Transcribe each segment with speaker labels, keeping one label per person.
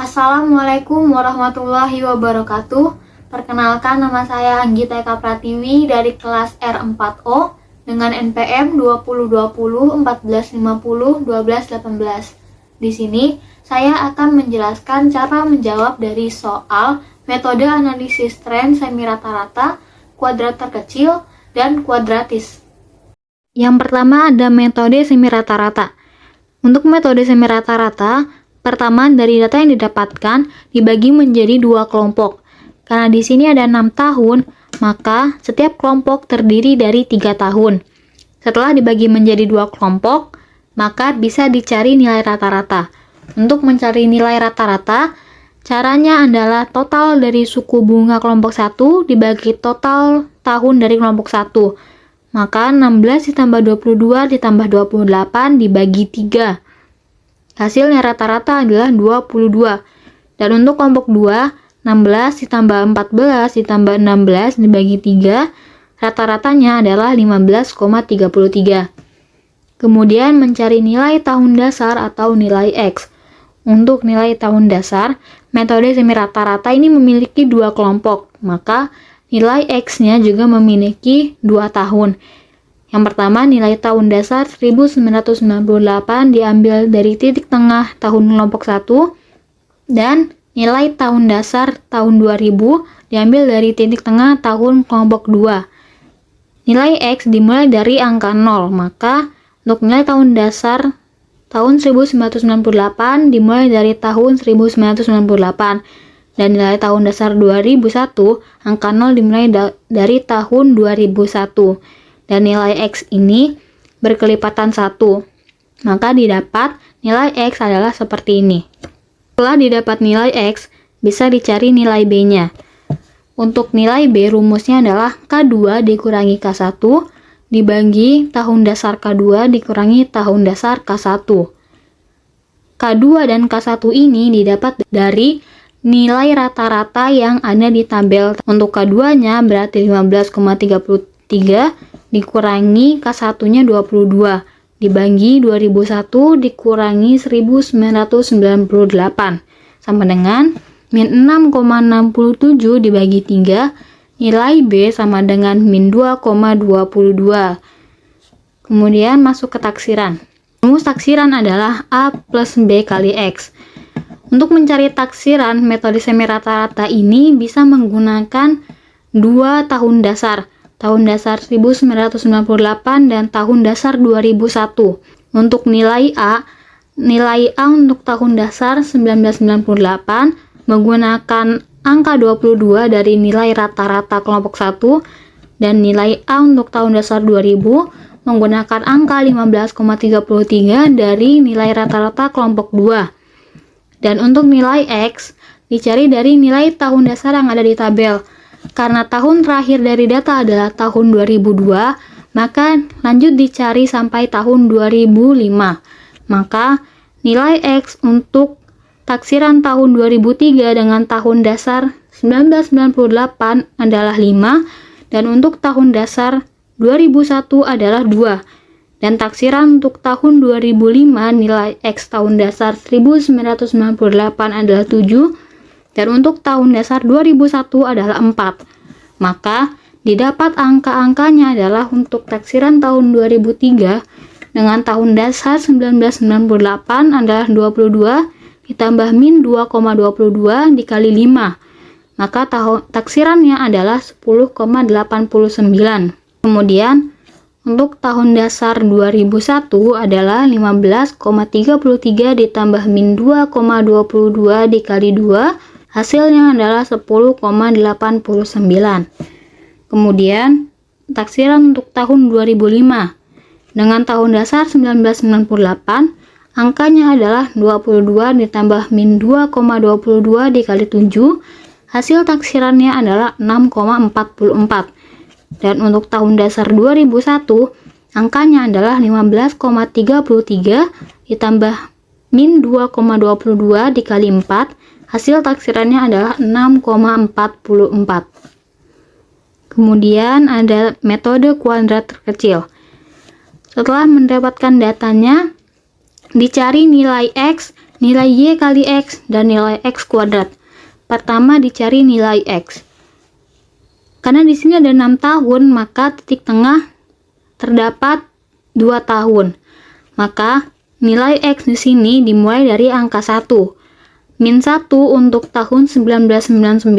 Speaker 1: Assalamualaikum warahmatullahi wabarakatuh. Perkenalkan, nama saya Anggita Eka Pratiwi dari kelas R4O dengan NPM 2020 1450 1218. Di sini saya akan menjelaskan cara menjawab dari soal metode analisis tren semi rata-rata, kuadrat terkecil, dan kuadratis. Yang pertama ada metode semi rata-rata. Untuk metode semi rata-rata, pertama, dari data yang didapatkan dibagi menjadi dua kelompok. Karena di sini ada 6 tahun, maka setiap kelompok terdiri dari 3 tahun. Setelah dibagi menjadi dua kelompok, maka bisa dicari nilai rata-rata. Untuk mencari nilai rata-rata, caranya adalah total dari suku bunga kelompok 1 dibagi total tahun dari kelompok 1. Maka 16 ditambah 22 ditambah 28 dibagi 3. Hasilnya rata-rata adalah 22. Dan untuk kelompok 2, 16 ditambah 14 ditambah 16 dibagi 3, rata-ratanya adalah 15,33. Kemudian mencari nilai tahun dasar atau nilai X. Untuk nilai tahun dasar, metode semi rata-rata ini memiliki dua kelompok, maka nilai X-nya juga memiliki 2 tahun. Yang pertama, nilai tahun dasar 1998 diambil dari titik tengah tahun kelompok 1, dan nilai tahun dasar tahun 2000 diambil dari titik tengah tahun kelompok 2. Nilai X dimulai dari angka 0, maka untuk nilai tahun dasar tahun 1998 dimulai dari tahun 1998, dan nilai tahun dasar 2001, angka 0 dimulai dari tahun 2001. Dan nilai X ini berkelipatan 1, maka didapat nilai X adalah seperti ini. Setelah didapat nilai X, bisa dicari nilai B-nya. Untuk nilai B, rumusnya adalah K2 dikurangi K1 dibagi tahun dasar K2 dikurangi tahun dasar K1. K2 dan K1 ini didapat dari nilai rata-rata yang ada di tabel. Untuk K2-nya berarti 15,33 dikurangi K1-nya 22 dibagi 2001 dikurangi 1998 sama dengan min 6,67 dibagi 3, nilai B sama dengan min 2,22. Kemudian masuk ke taksiran. Rumus taksiran adalah A plus B kali X. Untuk mencari taksiran, metode semi rata-rata ini bisa menggunakan 2 tahun dasar. Tahun dasar 1998 dan tahun dasar 2001. Untuk nilai A untuk tahun dasar 1998 menggunakan angka 22 dari nilai rata-rata kelompok 1, dan nilai A untuk tahun dasar 2000 menggunakan angka 15,33 dari nilai rata-rata kelompok 2. Dan untuk nilai X dicari dari nilai tahun dasar yang ada di tabel. Karena tahun terakhir dari data adalah tahun 2002, maka lanjut dicari sampai tahun 2005. Maka nilai X untuk taksiran tahun 2003 dengan tahun dasar 1998 adalah 5, dan untuk tahun dasar 2001 adalah 2. Dan taksiran untuk tahun 2005 nilai X tahun dasar 1998 adalah 7, dan untuk tahun dasar 2001 adalah 4. Maka didapat angka-angkanya adalah untuk taksiran tahun 2003 dengan tahun dasar 1998 adalah 22 ditambah min 2,22 dikali 5. Maka taksirannya adalah 10,89. Kemudian untuk tahun dasar 2001 adalah 15,33 ditambah min 2,22 dikali 2. Hasilnya adalah 10,89. Kemudian, taksiran untuk tahun 2005. Dengan tahun dasar 1998, angkanya adalah 22 ditambah min 2,22 dikali 7. Hasil taksirannya adalah 6,44. Dan untuk tahun dasar 2001, angkanya adalah 15,33 ditambah min 2,22 dikali 4. Hasil taksirannya adalah 6,44. Kemudian ada metode kuadrat terkecil. Setelah mendapatkan datanya, dicari nilai X
Speaker 2: nilai Y kali X dan nilai X kuadrat. Pertama dicari nilai X. Karena di sini ada 6 tahun, maka titik tengah terdapat 2 tahun. Maka nilai X di sini dimulai dari angka 1. Min 1 untuk tahun 1999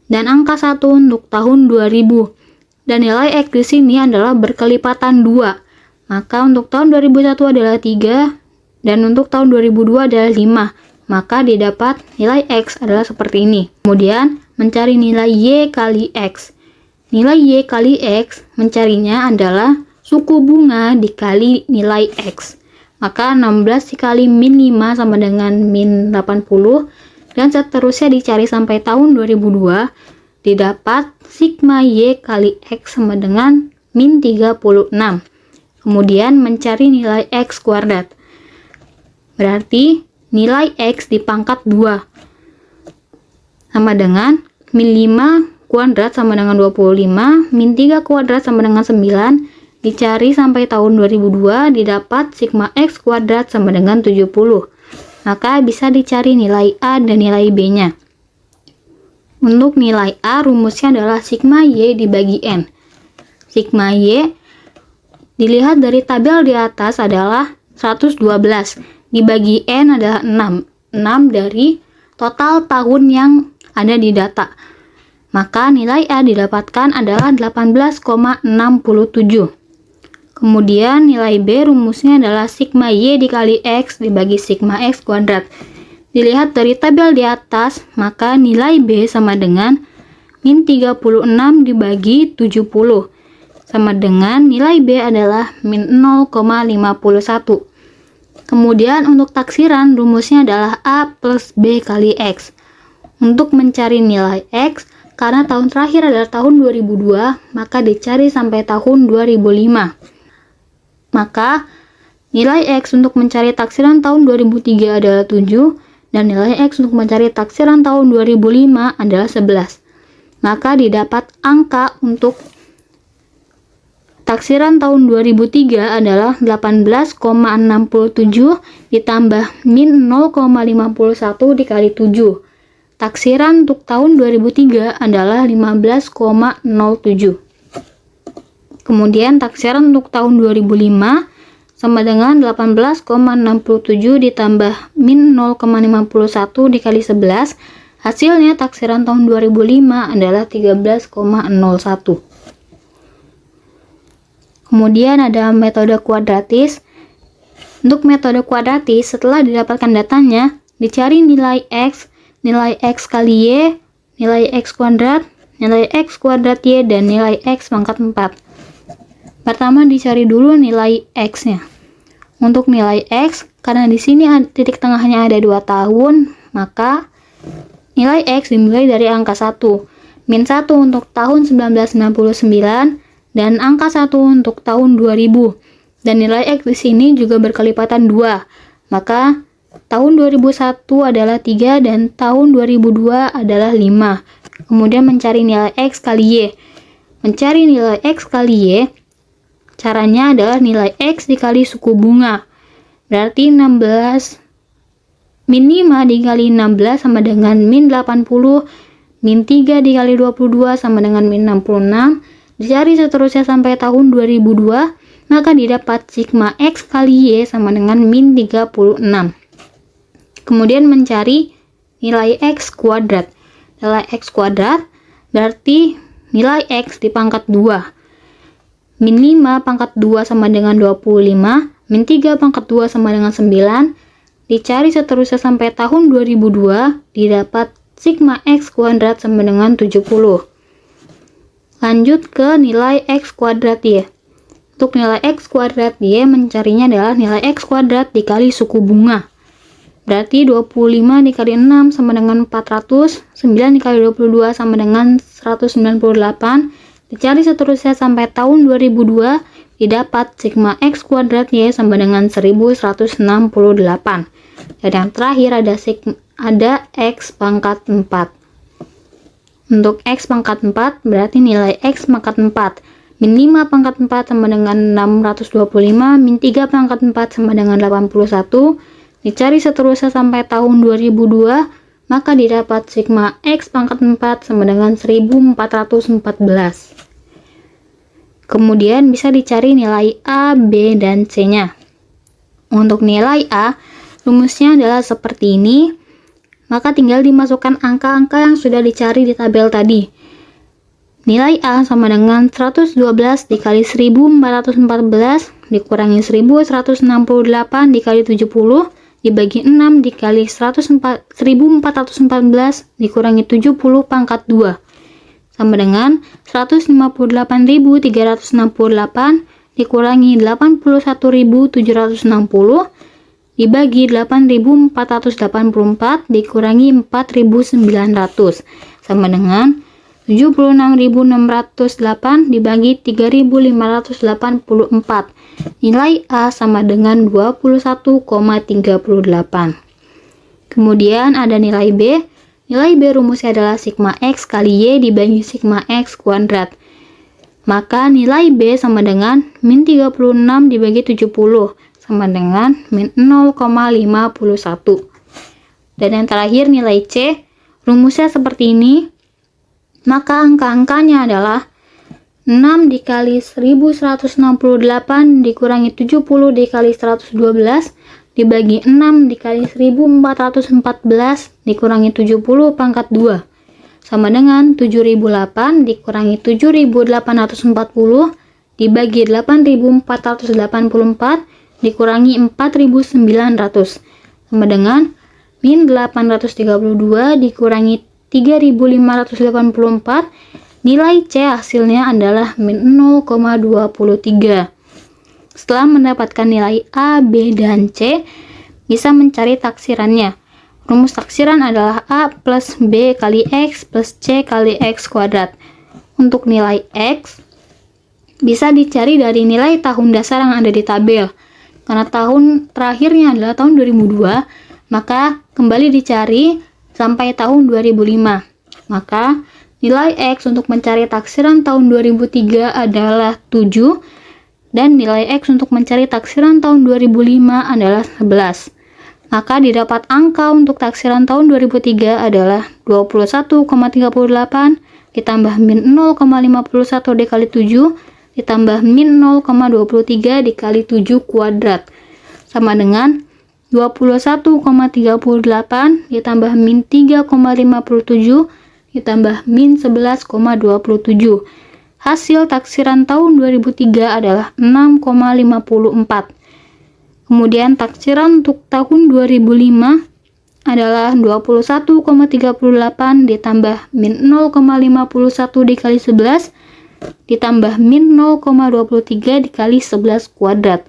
Speaker 2: dan angka 1 untuk tahun 2000. Dan nilai X di sini adalah berkelipatan 2. Maka untuk tahun 2001 adalah 3 dan untuk tahun 2002 adalah 5. Maka didapat nilai X adalah seperti ini. Kemudian mencari nilai Y kali X. Nilai Y kali X mencarinya adalah suku bunga dikali nilai X. Maka 16 dikali min 5 sama dengan min 80 dan seterusnya dicari sampai tahun 2002, didapat sigma Y kali X sama dengan min 36. Kemudian mencari nilai X kuadrat. Berarti nilai X dipangkat 2 sama dengan min 5 kuadrat sama dengan 25, min 3 kuadrat sama dengan 9, dicari sampai tahun 2002, didapat sigma X kuadrat sama dengan 70. Maka bisa dicari nilai A dan nilai B-nya. Untuk nilai A, rumusnya adalah sigma Y dibagi N. Sigma Y dilihat dari tabel di atas adalah 112, dibagi N adalah 6. 6 dari total tahun yang ada di data. Maka nilai A didapatkan adalah 18,67. Kemudian nilai B rumusnya adalah sigma Y dikali X dibagi sigma X kuadrat. Dilihat dari tabel di atas, maka nilai B sama dengan min 36 dibagi 70. Sama dengan nilai B adalah min 0,51. Kemudian untuk taksiran rumusnya adalah A plus B kali X. Untuk mencari nilai X, karena tahun terakhir adalah tahun 2002, maka dicari sampai tahun 2005. Maka nilai X untuk mencari taksiran tahun 2003 adalah 7, dan nilai X untuk mencari taksiran tahun 2005 adalah 11. Maka didapat angka untuk taksiran tahun 2003 adalah 18,67 ditambah min 0,51 dikali 7. Taksiran untuk tahun 2003 adalah 15,07. Kemudian taksiran untuk tahun 2005 sama dengan 18,67 ditambah min 0,51 dikali 11. Hasilnya taksiran tahun 2005 adalah 13,01. Kemudian ada metode kuadratis. Untuk metode kuadratis, setelah didapatkan datanya, dicari nilai X kali Y, nilai X kuadrat Y, dan nilai X pangkat 4. Pertama dicari dulu nilai X-nya. Untuk nilai X, karena di sini titik tengahnya ada 2 tahun, maka nilai X dimulai dari angka 1. Min 1 untuk tahun 1999 dan angka 1 untuk tahun 2000. Dan nilai X di sini juga berkelipatan 2. Maka tahun 2001 adalah 3 dan tahun 2002 adalah 5. Kemudian mencari nilai X kali Y. Mencari nilai X kali Y, caranya adalah nilai X dikali suku bunga. Berarti 16 min 5 dikali 16 sama dengan min 80. Min 3 dikali 22 sama dengan min 66. Dicari seterusnya sampai tahun 2002, maka didapat sigma X kali Y sama dengan min 36. Kemudian mencari nilai X kuadrat. Nilai X kuadrat berarti nilai X dipangkat 2. Min 5 pangkat 2 sama dengan 25. Min 3 pangkat 2 sama dengan 9. Dicari seterusnya sampai tahun 2002, didapat sigma X kuadrat sama dengan 70. Lanjut ke nilai X kuadrat Y. Untuk nilai X kuadrat Y mencarinya adalah nilai X kuadrat dikali suku bunga. Berarti 25 dikali 6 sama dengan 400, 9 dikali 22 sama dengan 198. Dicari seterusnya sampai tahun 2002, didapat sigma X kuadrat Y sama dengan 1168. Dan yang terakhir ada X pangkat 4. Untuk X pangkat 4 berarti nilai X pangkat 4. Min 5 pangkat 4 sama dengan 625, min 3 pangkat 4 sama dengan 81. dicari seterusnya sampai tahun 2002, maka didapat sigma X pangkat 4 sama dengan 1414. Kemudian bisa dicari nilai A, B, dan C-nya. Untuk nilai A, rumusnya adalah seperti ini, maka tinggal dimasukkan angka-angka yang sudah dicari di tabel tadi. Nilai A sama dengan 112 dikali 1414 dikurangi 1168 dikali 70 dibagi 6 dikali 1414 dikurangi 70 pangkat 2 sama dengan 158.368 dikurangi 81.760 dibagi 8.484 dikurangi 4.900 sama dengan 76.608 dibagi 3.584. Nilai A sama dengan 21,38. Kemudian ada nilai B. Nilai B rumusnya adalah sigma X kali Y dibagi sigma X kuadrat. Maka nilai B sama dengan min 36 dibagi 70 sama dengan min 0,51. Dan yang terakhir nilai C. Rumusnya seperti ini. Maka angka-angkanya adalah 6 dikali 1168 dikurangi 70 dikali 112 dibagi 6 dikali 1414 dikurangi 70 pangkat 2 sama dengan 7008 dikurangi 7840 dibagi 8484 dikurangi 4900 sama dengan min 832 dikurangi 3584. Nilai C hasilnya adalah min 0,23. Setelah mendapatkan nilai A, B, dan C, bisa mencari taksirannya. Rumus taksiran adalah A plus B kali X plus C kali X kuadrat. Untuk nilai X, bisa dicari dari nilai tahun dasar yang ada di tabel. Karena tahun terakhirnya adalah tahun 2002, maka kembali dicari sampai tahun 2005. Maka nilai X untuk mencari taksiran tahun 2003 adalah 7 dan nilai X untuk mencari taksiran tahun 2005 adalah 11. Maka didapat angka untuk taksiran tahun 2003 adalah 21,38 ditambah min 0,51 dikali 7 ditambah min 0,23 dikali 7 kuadrat sama dengan 21,38 ditambah min 3,57 ditambah min 11,27. Hasil taksiran tahun 2003 adalah 6,54. Kemudian taksiran untuk tahun 2005 adalah 21,38 ditambah min 0,51 dikali 11 ditambah min 0,23 dikali 11 kuadrat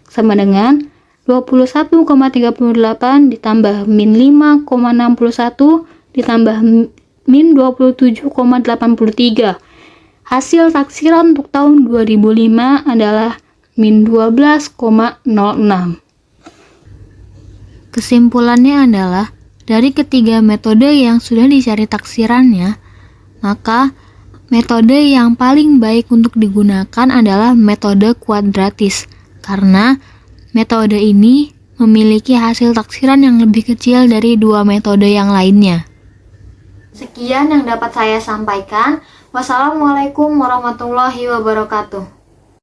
Speaker 2: sama dengan 21,38 ditambah min 5,61 ditambah min 27,83. Hasil taksiran untuk tahun 2005 adalah min 12,06.
Speaker 1: Kesimpulannya adalah, dari ketiga metode yang sudah dicari taksirannya, maka metode yang paling baik untuk digunakan adalah metode kuadratis, karena metode ini memiliki hasil taksiran yang lebih kecil dari dua metode yang lainnya. Sekian yang dapat saya sampaikan. Wassalamualaikum warahmatullahi wabarakatuh.